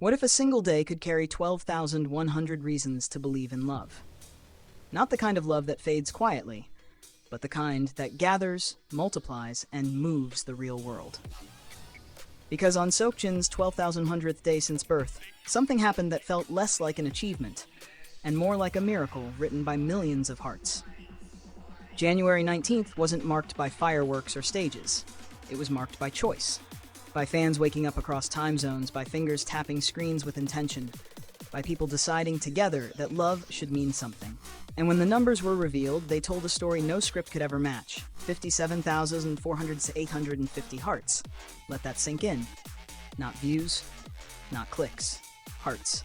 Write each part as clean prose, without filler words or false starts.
What if a single day could carry 12,100 reasons to believe in love? Not the kind of love that fades quietly, but the kind that gathers, multiplies, and moves the real world. Because on Seokjin's 12,100th day since birth, something happened that felt less like an achievement, and more like a miracle written by millions of hearts. January 19th wasn't marked by fireworks or stages. It was marked by choice. By fans waking up across time zones, by fingers tapping screens with intention, by people deciding together that love should mean something. And when the numbers were revealed, they told a story no script could ever match. 57,850 hearts. Let that sink in. Not views, not clicks. Hearts.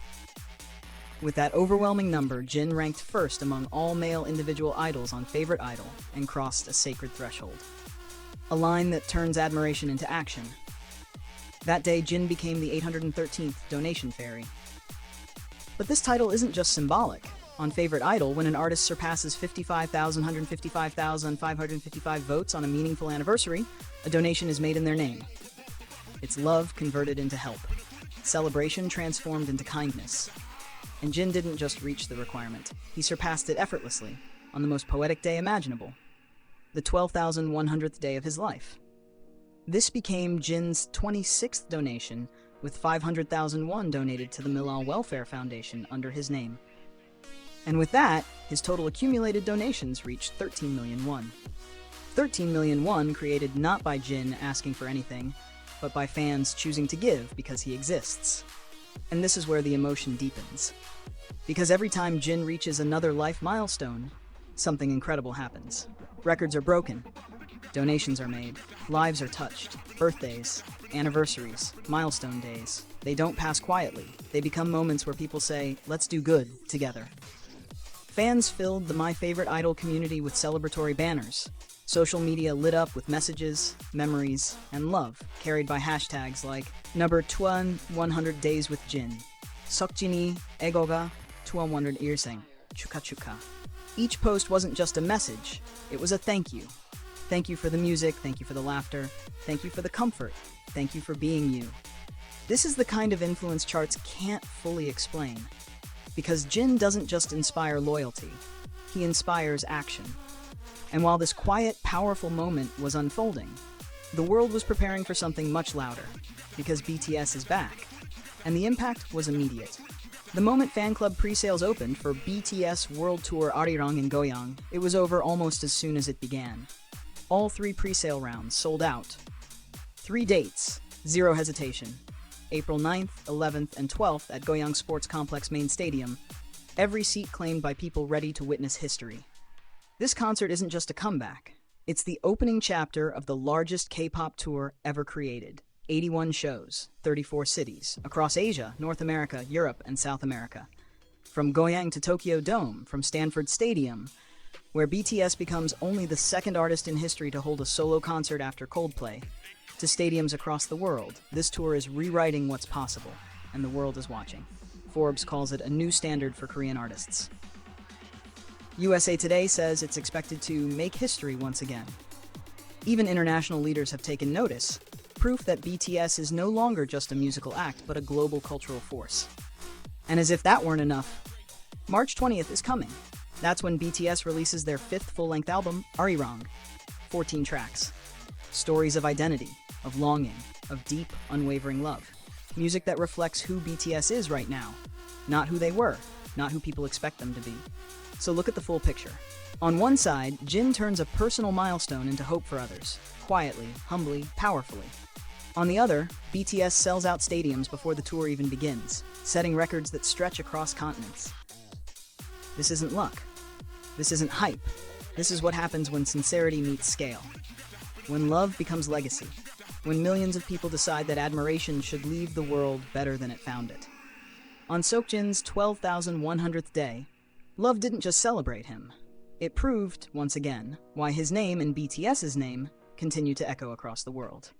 With that overwhelming number, Jin ranked first among all male individual idols on Favorite Idol and crossed a sacred threshold. A line that turns admiration into action. That day, Jin became the 813th donation fairy. But this title isn't just symbolic. On Favorite Idol, when an artist surpasses 55,155,555 votes on a meaningful anniversary, a donation is made in their name. It's love converted into help. Celebration transformed into kindness. And Jin didn't just reach the requirement. He surpassed it effortlessly, on the most poetic day imaginable. The 12,100th day of his life. This became Jin's 26th donation, with 500,000 won donated to the Milal Welfare Foundation under his name. And with that, his total accumulated donations reached 13 million won. 13 million won created not by Jin asking for anything, but by fans choosing to give because he exists. And this is where the emotion deepens. Because every time Jin reaches another life milestone, something incredible happens. Records are broken. Donations are made, lives are touched, birthdays, anniversaries, milestone days. They don't pass quietly. They become moments where people say, let's do good together. Fans filled the My Favorite Idol community with celebratory banners. Social media lit up with messages, memories, and love, carried by hashtags like number 100 days with Jin, Seokjin이 애고가 100 일생, 축하. Each post wasn't just a message, it was a thank you. Thank you for the music, thank you for the laughter, thank you for the comfort, thank you for being you. This is the kind of influence charts can't fully explain. Because Jin doesn't just inspire loyalty, he inspires action. And while this quiet, powerful moment was unfolding, the world was preparing for something much louder, because BTS is back. And the impact was immediate. The moment fan club pre-sales opened for BTS World Tour Arirang in Goyang, it was over almost as soon as it began. All 3 pre-sale rounds sold out. 3 dates, zero hesitation. April 9th, 11th, and 12th at Goyang Sports Complex Main Stadium, every seat claimed by people ready to witness history. This concert isn't just a comeback. It's the opening chapter of the largest K-pop tour ever created. 81 shows, 34 cities, across Asia, North America, Europe, and South America. From Goyang to Tokyo Dome, from Stanford Stadium, where BTS becomes only the second artist in history to hold a solo concert after Coldplay, to stadiums across the world, this tour is rewriting what's possible, and the world is watching. Forbes calls it a new standard for Korean artists. USA Today says it's expected to make history once again. Even international leaders have taken notice, proof that BTS is no longer just a musical act, but a global cultural force. And as if that weren't enough, March 20th is coming. That's when BTS releases their 5th full-length album, Arirang. 14 tracks. Stories of identity, of longing, of deep, unwavering love. Music that reflects who BTS is right now. Not who they were, not who people expect them to be. So look at the full picture. On one side, Jin turns a personal milestone into hope for others. Quietly, humbly, powerfully. On the other, BTS sells out stadiums before the tour even begins, setting records that stretch across continents. This isn't luck. This isn't hype. This is what happens when sincerity meets scale. When love becomes legacy. When millions of people decide that admiration should leave the world better than it found it. On Seokjin's 12,100th day, love didn't just celebrate him. It proved, once again, why his name and BTS's name continue to echo across the world.